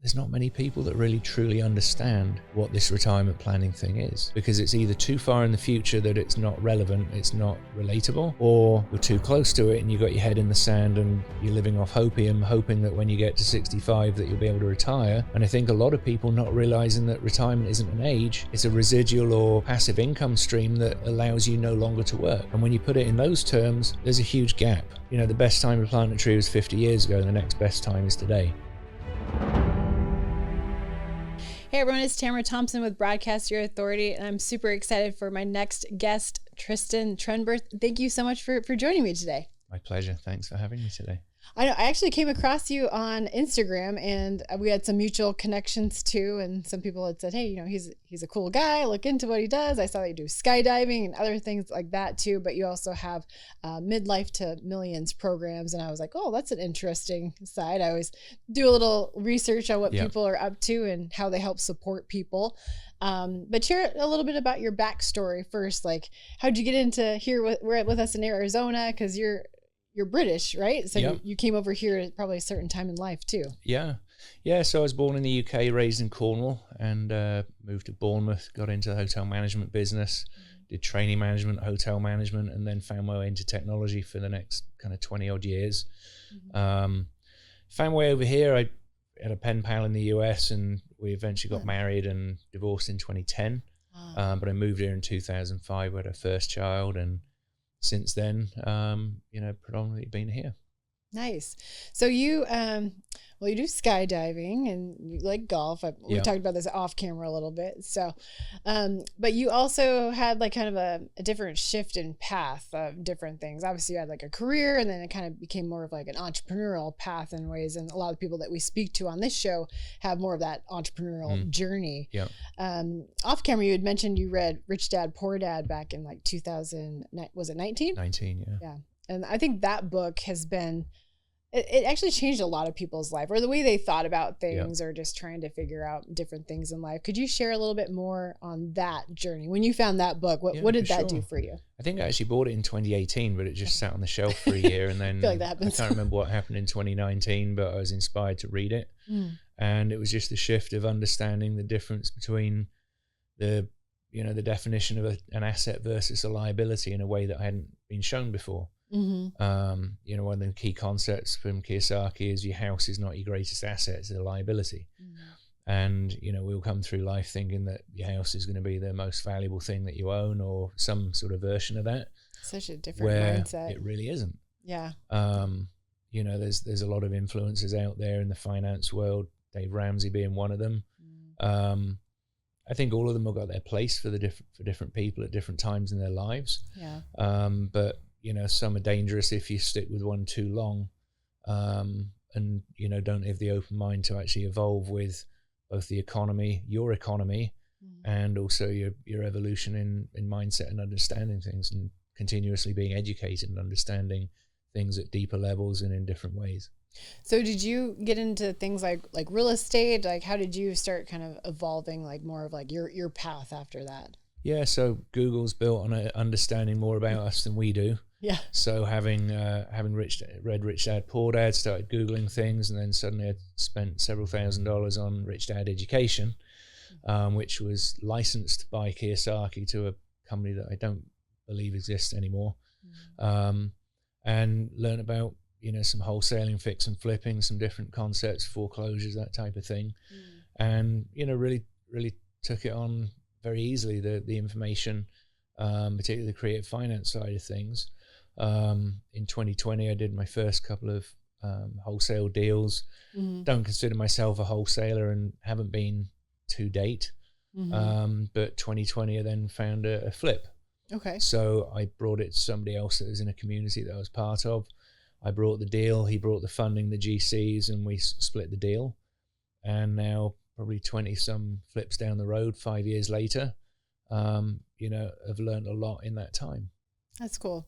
there's not many people that really truly understand what this retirement planning thing is, because it's either too far in the future that it's not relevant, it's not relatable, or you're too close to it and you've got your head in the sand and you're living off hopium, hoping that when you get to 65 that you'll be able to retire. And I think a lot of people not realizing that retirement isn't an age, it's a residual or passive income stream that allows you no longer to work. And when you put it in those terms, there's a huge gap. You know, the best time to plant a tree was 50 years ago, and the next best time is today. Hey everyone, it's Tamara Thompson with Broadcast Your Authority, and I'm super excited for my next guest, Trystan Trenberth. Thank you so much for joining me today. My pleasure. Thanks for having me today. I know, I actually came across you on Instagram, and we had some mutual connections too. And some people had said, hey, you know, he's a cool guy. Look into what he does. I saw that you do skydiving and other things like that too. But you also have Midlife to Millions programs. And I was like, oh, that's an interesting side. I always do a little research on what people are up to and how they help support people. But share a little bit about your backstory first. Like, how'd you get into here with us in Arizona? Because you're British, right? So you came over here at probably a certain time in life too. Yeah. So I was born in the UK, raised in Cornwall, and moved to Bournemouth, got into the hotel management business, did training management, hotel management, and then found my way into technology for the next kind of 20 odd years. Found my way over here. I had a pen pal in the US, and we eventually got married and divorced in 2010. But I moved here in 2005, we had our first child, and since then, predominantly been here. Nice. So you, you do skydiving and you like golf. We talked about this off camera a little bit. So, but you also had like kind of a different shift in path of different things. Obviously you had like a career, and then it kind of became more of like an entrepreneurial path in ways. And a lot of people that we speak to on this show have more of that entrepreneurial journey. Yeah. Off camera, you had mentioned you read Rich Dad, Poor Dad back in like 2000, was it 19? 19, yeah. Yeah. And I think that book has been, it actually changed a lot of people's life, or the way they thought about things, or just trying to figure out different things in life. Could you share a little bit more on that journey? When you found that book, what did that do for you? I think I actually bought it in 2018, but it just sat on the shelf for a year. And then I feel like that happens. I can't remember what happened in 2019, but I was inspired to read it. And it was just a shift of understanding the difference between the definition of an asset versus a liability in a way that I hadn't been shown before. One of the key concepts from Kiyosaki is your house is not your greatest asset, it's a liability. And we'll come through life thinking that your house is going to be the most valuable thing that you own, or some sort of version of that. Such a different mindset. It really isn't. Yeah. There's a lot of influencers out there in the finance world, Dave Ramsey being one of them. I think all of them have got their place for different people at different times in their lives. Yeah. But some are dangerous if you stick with one too long, and don't have the open mind to actually evolve with both the economy, your economy, and also your evolution in mindset and understanding things, and continuously being educated and understanding things at deeper levels and in different ways. So did you get into things like real estate? Like, how did you start kind of evolving like more of like your path after that? Yeah, so Google's built on understanding more about us than we do. Yeah. So having read Rich Dad, Poor Dad, started Googling things, and then suddenly I spent several $1,000s on Rich Dad Education, which was licensed by Kiyosaki to a company that I don't believe exists anymore, and learn about some wholesaling, fix and flipping, some different concepts, foreclosures, that type of thing, and really took it on very easily, the information, particularly the creative finance side of things. In 2020, I did my first couple of wholesale deals. Don't consider myself a wholesaler and haven't been to date. But 2020, I then found a flip. Okay. So I brought it to somebody else that was in a community that I was part of. I brought the deal, he brought the funding, the GCs, and we split the deal. And now, probably 20 some flips down the road, 5 years later, I've learned a lot in that time. That's cool.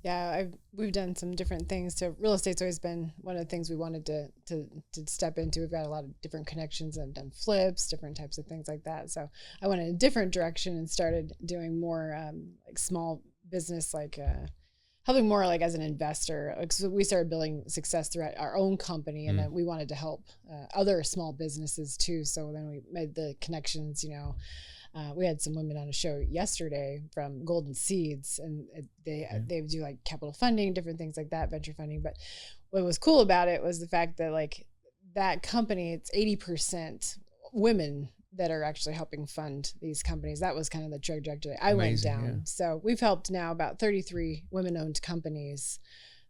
Yeah, we've done some different things. So real estate's always been one of the things we wanted to step into. We've got a lot of different connections and done flips, different types of things like that. So I went in a different direction and started doing more like small business, like helping more like as an investor. So we started building success throughout our own company, and then we wanted to help other small businesses too. So then we made the connections, we had some women on a show yesterday from Golden Seeds, and they do like capital funding, different things like that, venture funding. But what was cool about it was the fact that like that company, it's 80% women that are actually helping fund these companies. That was kind of the trajectory I went down. Yeah. So we've helped now about 33 women-owned companies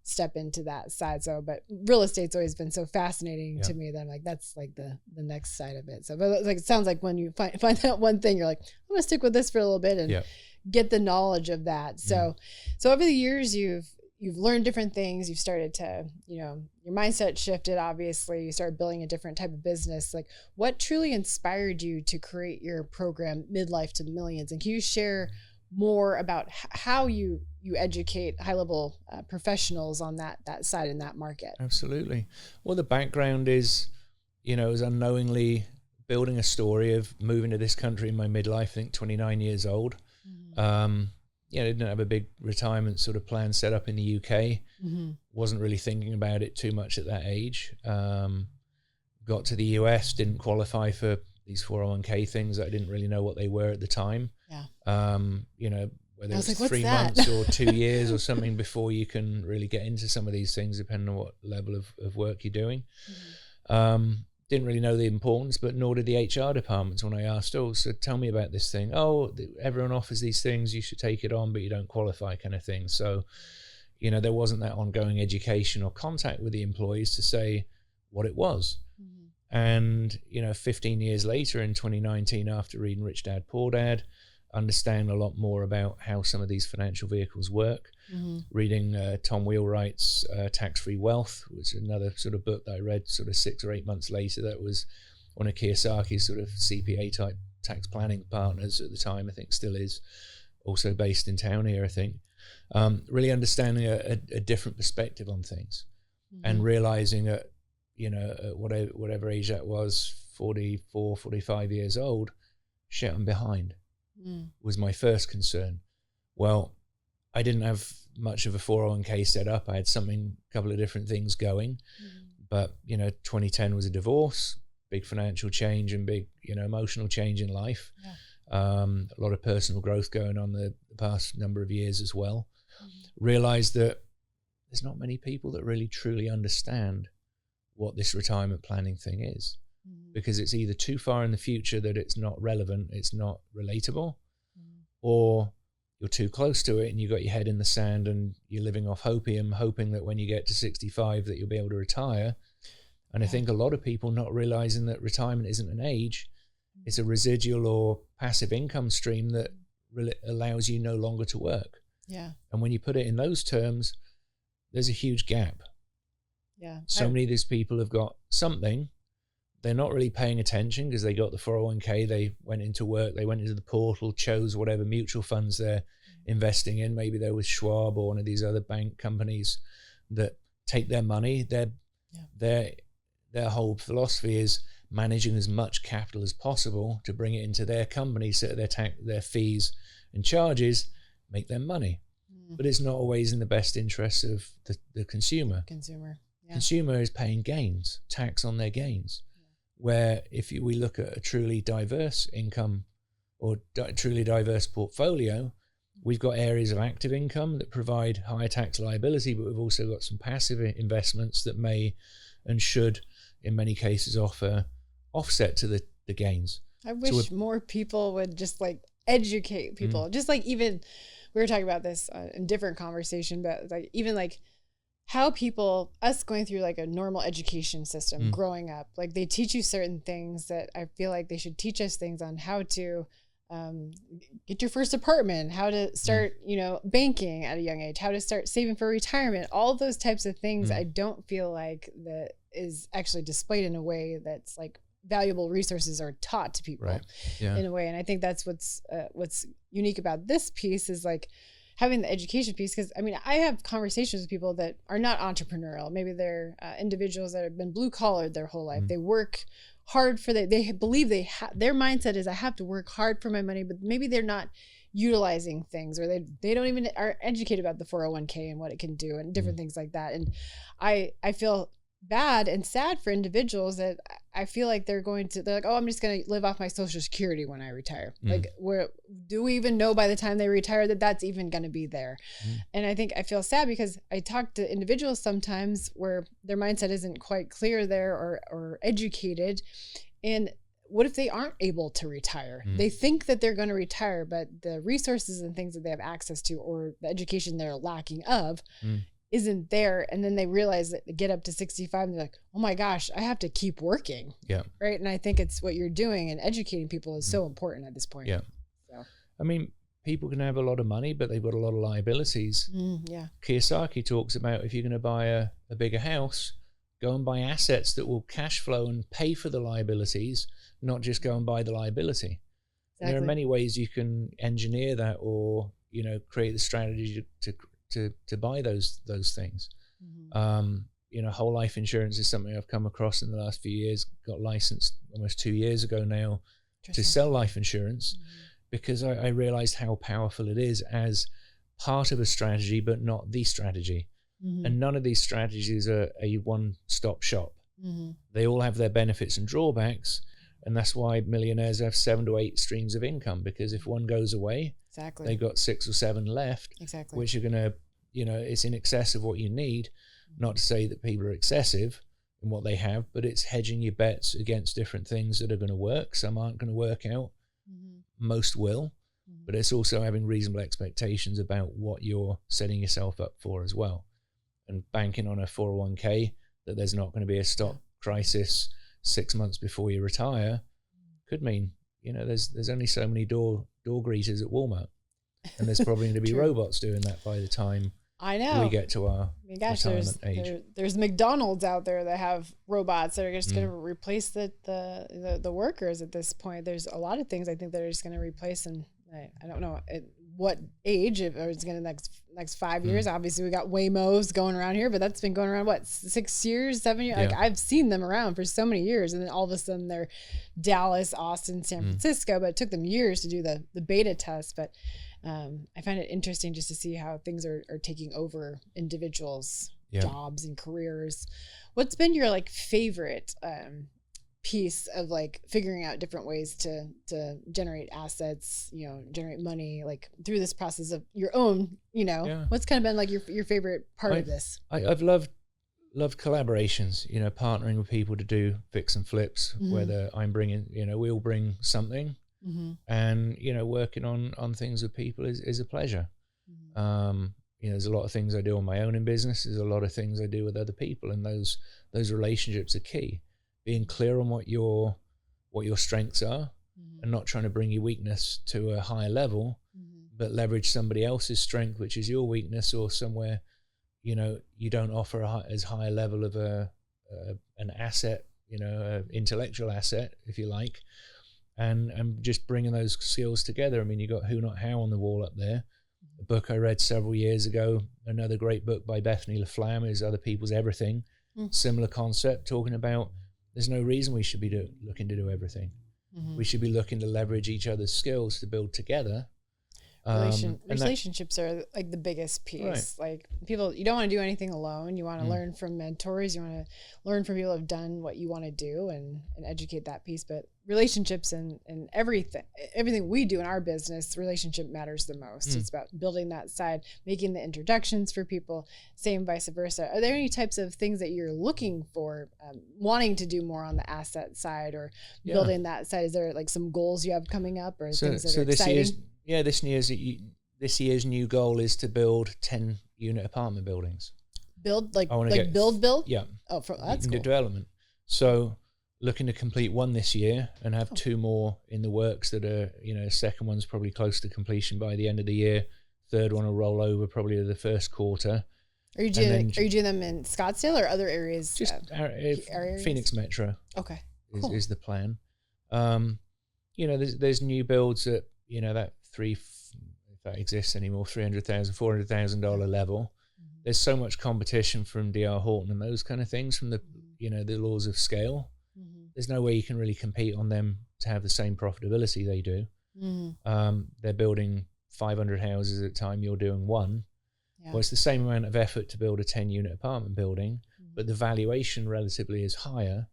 step into that side. So, but real estate's always been so fascinating to me that I'm like, that's like the next side of it. So, but like, it sounds like when you find that one thing, you're like, I'm gonna stick with this for a little bit and get the knowledge of that. So, so over the years, you've learned different things. You've started to, your mindset shifted, obviously. You started building a different type of business. Like, what truly inspired you to create your program, Midlife to Millions? And can you share more about how you educate high-level professionals on that side in that market? Absolutely. Well, the background is, is unknowingly building a story of moving to this country in my midlife, I think 29 years old. I didn't have a big retirement sort of plan set up in the UK. Wasn't really thinking about it too much at that age. Got to the US, didn't qualify for these 401k things. I didn't really know what they were at the time. Whether it's like, 3 months or 2 years or something before you can really get into some of these things, depending on what level of work you're doing. Didn't really know the importance, but nor did the HR departments when I asked, so tell me about this thing. Everyone offers these things, you should take it on, but you don't qualify, kind of thing. So, there wasn't that ongoing education or contact with the employees to say what it was. And, 15 years later in 2019, after reading Rich Dad, Poor Dad, understand a lot more about how some of these financial vehicles work. Reading Tom Wheelwright's Tax-Free Wealth, which is another sort of book that I read sort of 6 or 8 months later. That was one of Kiyosaki's sort of CPA type tax planning partners at the time, I think still is, also based in town here, I think. Really understanding a different perspective on things and realizing at, at whatever age that was, 44, 45 years old, shit, I'm behind. Was my first concern. Well, I didn't have much of a 401k set up. I had a couple of different things going, but 2010 was a divorce, big financial change and big, emotional change in life. A lot of personal growth going on the past number of years as well. Realized that there's not many people that really truly understand what this retirement planning thing is. Because it's either too far in the future that it's not relevant, it's not relatable, or you're too close to it and you got your head in the sand and you're living off hopium, hoping that when you get to 65 that you'll be able to retire. And I think a lot of people not realizing that retirement isn't an age, it's a residual or passive income stream that really allows you no longer to work. And when you put it in those terms, there's a huge gap. So many of these people have got something. They're not really paying attention because they got the 401k, they went into work, they went into the portal, chose whatever mutual funds they're investing in. Maybe they're with Schwab or one of these other bank companies that take their money. Their whole philosophy is managing as much capital as possible to bring it into their company, set their fees and charges, make their mony. But it's not always in the best interest of the consumer. Consumer is paying gains, tax on their gains. Where if we look at a truly diverse income or truly diverse portfolio, we've got areas of active income that provide higher tax liability, but we've also got some passive investments that may and should, in many cases, offer offset to the gains. I wish more people would just like educate people. Just like even, we were talking about this in different conversation, but like even like how people, us going through like a normal education system growing up, like they teach you certain things that I feel like they should teach us things on how to get your first apartment, how to start, banking at a young age, how to start saving for retirement, all of those types of things. I don't feel like that is actually displayed in a way that's like valuable resources are taught to people in a way. And I think that's what's unique about this piece is like having the education piece. Cause I mean, I have conversations with people that are not entrepreneurial. Maybe they're individuals that have been blue collared their whole life. They work hard for they believe their mindset is I have to work hard for my money, but maybe they're not utilizing things, or they don't even are educated about the 401k and what it can do and different things like that. And I feel bad and sad for individuals that I feel like they're like, oh, I'm just going to live off my Social Security when I retire. Like, do we even know by the time they retire that that's even going to be there? And I feel sad because I talk to individuals sometimes where their mindset isn't quite clear there or educated. And what if they aren't able to retire? They think that they're going to retire, but the resources and things that they have access to, or the education they're lacking of, isn't there. And then they realize that they get up to 65 and they're like, oh my gosh, I have to keep working. Yeah. Right. And I think it's what you're doing, and educating people is so important at this point. Yeah. So, I mean, people can have a lot of money, but they've got a lot of liabilities. Yeah. Kiyosaki talks about, if you're going to buy a bigger house, go and buy assets that will cash flow and pay for the liabilities, not just go and buy the liability. Exactly. There are many ways you can engineer that, or, you know, create the strategy to buy those things. You know, whole life insurance is something I've come across in the last few years. Got licensed almost 2 years ago now to sell life insurance, because I realized how powerful it is as part of a strategy, but not the strategy. And none of these strategies are a one-stop shop. They all have their benefits and drawbacks, and that's why millionaires have 7 to 8 streams of income, because if one goes away, they've got 6 or 7 left, which are going to, you know, it's in excess of what you need. Not to say that people are excessive in what they have, but it's hedging your bets against different things that are going to work. Some aren't going to work out. Most will. But it's also having reasonable expectations about what you're setting yourself up for as well. And banking on a 401k that there's not going to be a stock crisis 6 months before you retire could mean, you know, there's only so many door greeters at Walmart, and there's probably going to be robots doing that by the time we get to our retirement age. There's McDonald's out there that have robots that are just going to replace the workers at this point. There's a lot of things I think that are just going to replace, and I don't know at what age, if it's going to next 5 years. Obviously, we got Waymos going around here, but that's been going around, what, 6 years, 7 years? Like, I've seen them around for so many years, and then all of a sudden they're Dallas, Austin, San Francisco, but it took them years to do the beta test. But I find it interesting just to see how things are taking over individuals' jobs and careers. What's been your like favorite piece of like figuring out different ways to generate assets, you know, generate money, like through this process of your own, you know, what's kind of been like your favorite part of this? I've loved collaborations, you know, partnering with people to do fix and flips, whether I'm bringing, you know, we all bring something, and, you know, working on things with people is a pleasure. You know, there's a lot of things I do on my own in business. There's a lot of things I do with other people, and those relationships are key. Being clear on what your strengths are, and not trying to bring your weakness to a higher level, but leverage somebody else's strength, which is your weakness, or somewhere, you know, you don't offer as high a level of an asset, you know, an intellectual asset, if you like, and just bringing those skills together. I mean, you got Who Not How on the wall up there. A book I read several years ago, another great book by Bethany LaFlamme is Other People's Everything. Similar concept, talking about there's no reason we should be looking to do everything. We should be looking to leverage each other's skills to build together. Relationships are like the biggest piece. Right. Like, people, you don't want to do anything alone. You want to learn from mentors. You want to learn from people who have done what you want to do and educate that piece. But relationships and everything we do in our business, relationship matters the most. It's about building that side, making the introductions for people, same vice versa. Are there any types of things that you're looking for, wanting to do more on the asset side or building that side? Is there like some goals you have coming up, or things that are exciting? This year's new goal is to build 10-unit apartment buildings. Build build? Yeah. Oh, that's cool. Development. So looking to complete one this year and have 2 more in the works that are, you know, second one's probably close to completion by the end of the year. Third one will roll over probably to the first quarter. Are you doing them in Scottsdale or other areas? Just Phoenix Metro. Okay. Cool. Is the plan. You know, there's new builds at, you know, that if that exists anymore, $300,000, $400,000 level. There's so much competition from D.R. Horton and those kind of things, from the, you know, the laws of scale. There's no way you can really compete on them to have the same profitability they do. They're building 500 houses at a time, you're doing one. Yeah. Well, it's the same amount of effort to build a 10-unit apartment building, but the valuation relatively is higher.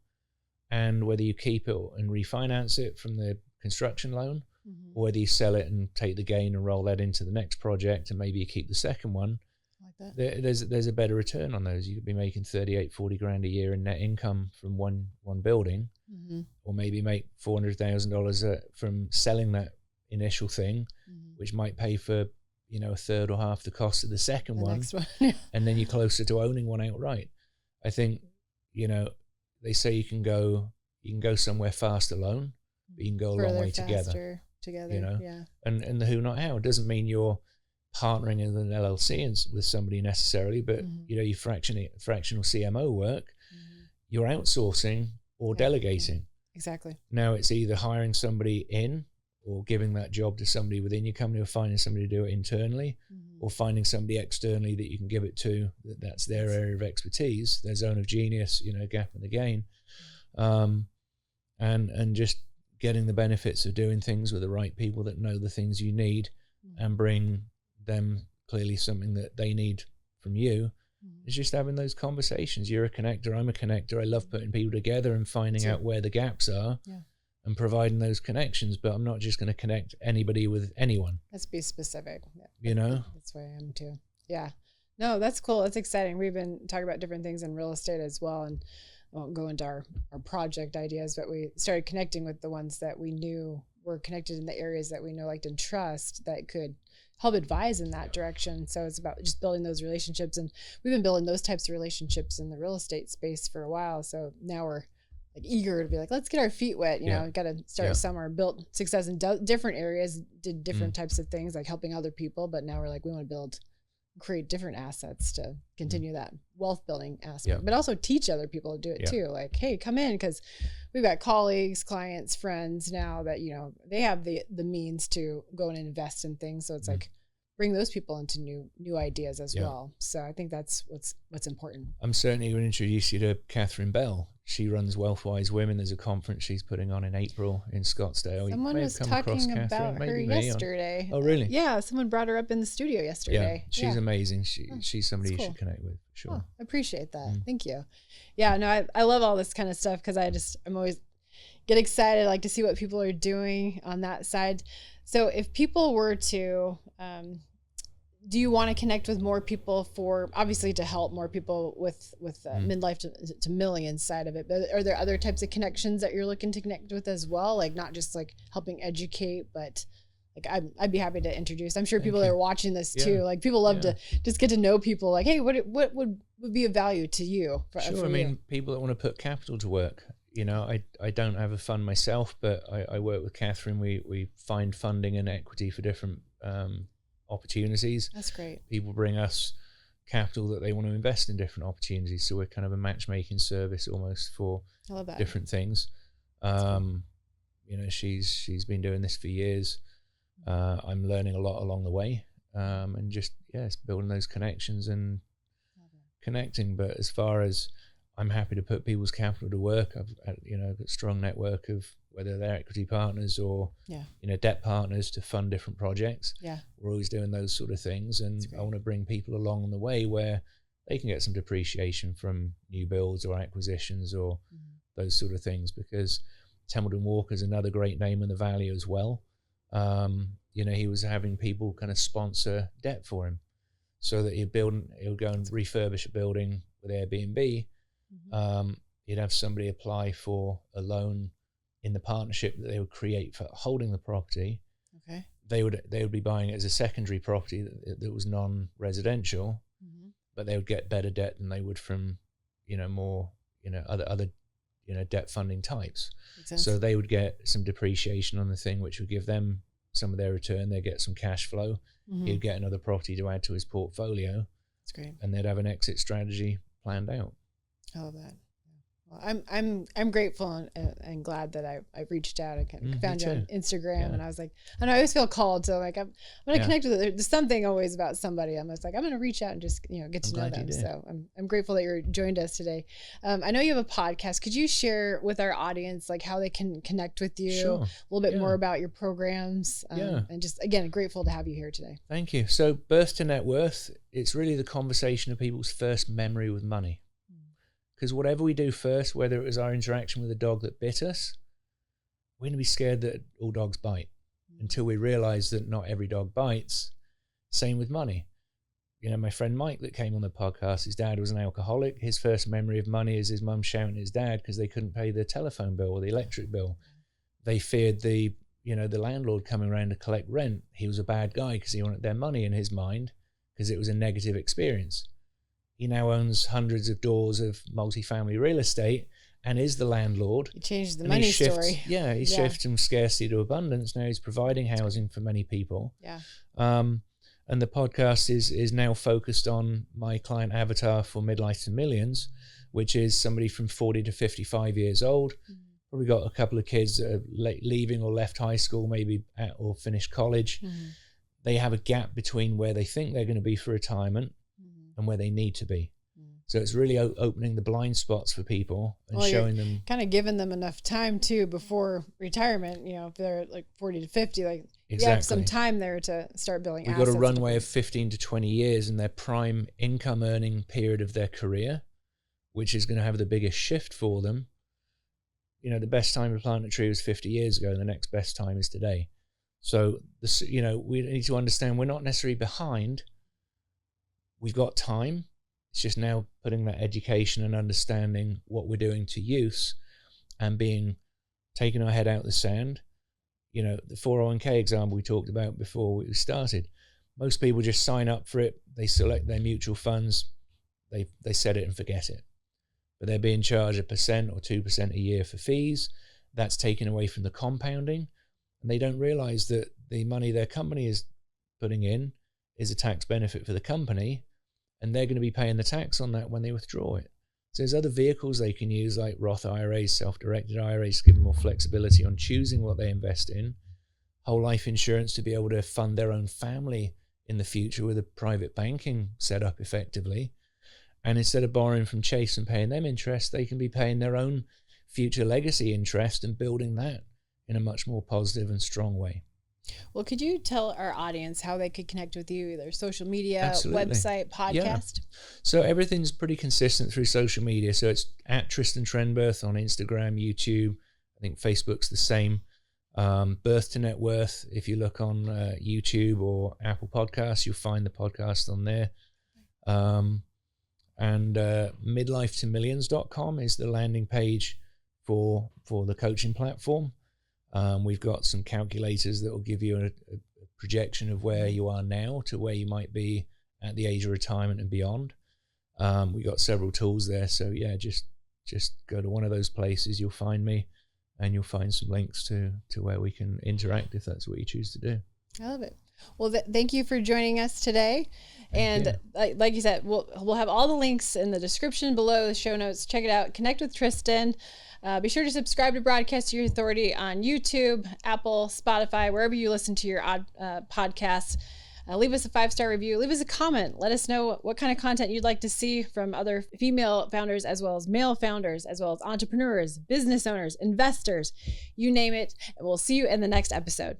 And whether you keep it and refinance it from the construction loan, or whether you sell it and take the gain and roll that into the next project, and maybe you keep the second one, like that. There's a better return on those. You could be making 40 grand a year in net income from one building, or maybe make $400,000 from selling that initial thing, which might pay for, you know, a third or half the cost of the second one. And then you're closer to owning one outright. I think, you know, they say you can go somewhere fast alone, but you can go a long way together. You know, and the who not how. It doesn't mean you're partnering in an LLC with somebody necessarily, but you know, your fractional CMO work, you're outsourcing or delegating. Exactly. Now it's either hiring somebody in, or giving that job to somebody within your company, or finding somebody to do it internally, or finding somebody externally that you can give it to, that's their area of expertise, their zone of genius, you know, gap in the gain, and just getting the benefits of doing things with the right people that know the things you need, and bring them clearly something that they need from you. It's just having those conversations. You're a connector, I'm a connector. I love putting people together and finding out where the gaps are. And providing those connections, but I'm not just going to connect anybody with anyone. Let's be specific. You know? That's where I am too. Yeah. No, that's cool. That's exciting. We've been talking about different things in real estate as well. And I won't go into our project ideas, but we started connecting with the ones that we knew were connected in the areas that we know, liked, and trust that could help advise in that direction. So it's about just building those relationships. And we've been building those types of relationships in the real estate space for a while. So now we're like eager to be like, let's get our feet wet, you know, got to start somewhere, built success in different areas, did different types of things, like helping other people. But now we're like, we want to create different assets to continue that wealth building aspect, but also teach other people to do it too. Like, hey, come in, because we've got colleagues, clients, friends now that, you know, they have the means to go and invest in things. So it's like, bring those people into new ideas as well. So I think that's what's important. I'm certainly going to introduce you to Catherine Bell. She runs Wealthwise Women. There's a conference she's putting on in April in Scottsdale. Someone was talking about her yesterday. Oh, really? Yeah, someone brought her up in the studio yesterday. Yeah, she's amazing. She's somebody you should connect with, for sure. Oh, I appreciate that. Thank you. Yeah, no, I love all this kind of stuff, because I'm always get excited, like to see what people are doing on that side. So if people were to, do you want to connect with more people for, obviously to help more people with midlife to millions side of it, but are there other types of connections that you're looking to connect with as well? Like not just like helping educate, but like I'd be happy to introduce. I'm sure people that are watching this too, like people love to just get to know people, like, hey, what would be of value to you? Sure, I mean, people that want to put capital to work. You know, I don't have a fund myself, but I work with Catherine. We find funding and equity for different opportunities. That's great. People bring us capital that they want to invest in different opportunities. So we're kind of a matchmaking service almost for different things. You know, she's been doing this for years. I'm learning a lot along the way, and just it's building those connections and connecting. But as far as I'm happy to put people's capital to work, I've got a strong network of whether they're equity partners or debt partners to fund different projects. We're always doing those sort of things, and I want to bring people along the way where they can get some depreciation from new builds or acquisitions or those sort of things, because Templeton Walker's another great name in the valley as well. You know, he was having people kind of sponsor debt for him so that he'll go and refurbish a building with Airbnb. He'd have somebody apply for a loan in the partnership that they would create for holding the property. They would be buying it as a secondary property that was non-residential, but they would get better debt than they would from more other debt funding types. So they would get some depreciation on the thing, which would give them some of their return. They'd get some cash flow. He'd get another property to add to his portfolio. That's great. And they'd have an exit strategy planned out. I love that. Well, I'm grateful and glad that I reached out. I kind of found you on Instagram, and I was like, and I always feel called. So like, I'm going to connect with it. There's something always about somebody. I'm just like, I'm going to reach out and just, get to know them. So I'm grateful that you joined us today. I know you have a podcast. Could you share with our audience, like how they can connect with you, a little bit more about your programs? And just, again, grateful to have you here today. Thank you. So Birth to Net Worth, it's really the conversation of people's first memory with money. Because whatever we do first, whether it was our interaction with a dog that bit us, we're going to be scared that all dogs bite until we realize that not every dog bites. Same with money. My friend Mike that came on the podcast, his dad was an alcoholic. His first memory of money is his mum shouting at his dad because they couldn't pay the telephone bill or the electric bill. They feared the landlord coming around to collect rent. He was a bad guy because he wanted their money in his mind because it was a negative experience. He now owns hundreds of doors of multifamily real estate and is the landlord. He changed the money story. Yeah, he shifts from scarcity to abundance. Now he's providing housing for many people. Yeah. And the podcast is now focused on my client avatar for Midlife to Millions, which is somebody from 40 to 55 years old. Mm-hmm. Probably got a couple of kids that are leaving or left high school, maybe or finished college. Mm-hmm. They have a gap between where they think they're going to be for retirement and where they need to be. So it's really opening the blind spots for people and showing them. Kind of giving them enough time too before retirement, if they're like 40 to 50, like exactly. You have some time there to start building assets. We've got a runway of 15 to 20 years in their prime income earning period of their career, which is going to have the biggest shift for them. The best time to plant a tree was 50 years ago. The next best time is today. So we need to understand we're not necessarily behind. We've got time. It's just now putting that education and understanding what we're doing to use and taking our head out of the sand. The 401k example we talked about before we started. Most people just sign up for it. They select their mutual funds. They set it and forget it. But they're being charged 1% or 2% a year for fees. That's taken away from the compounding. And they don't realize that the money their company is putting in is a tax benefit for the company, and they're going to be paying the tax on that when they withdraw it. So there's other vehicles they can use like Roth IRAs, self-directed IRAs, to give them more flexibility on choosing what they invest in. Whole life insurance to be able to fund their own family in the future with a private banking setup effectively. And instead of borrowing from Chase and paying them interest, they can be paying their own future legacy interest and building that in a much more positive and strong way. Well, could you tell our audience how they could connect with you, either social media, website, podcast? Yeah. So everything's pretty consistent through social media. So it's at Trystan Trenberth on Instagram, YouTube. I think Facebook's the same. Birth to Net Worth. If you look on YouTube or Apple Podcasts, you'll find the podcast on there. And midlifetomillions.com is the landing page for the coaching platform. We've got some calculators that will give you a projection of where you are now to where you might be at the age of retirement and beyond. We've got several tools there. So yeah, just go to one of those places. You'll find me and you'll find some links to where we can interact if that's what you choose to do. I love it. Well, thank you for joining us today. And like you said, we'll have all the links in the description below, the show notes. Check it out. Connect with Trystan. Be sure to subscribe to Broadcast Your Authority on YouTube, Apple, Spotify, wherever you listen to your podcasts. Leave us a 5-star review. Leave us a comment. Let us know what kind of content you'd like to see from other female founders, as well as male founders, as well as entrepreneurs, business owners, investors, you name it. And we'll see you in the next episode.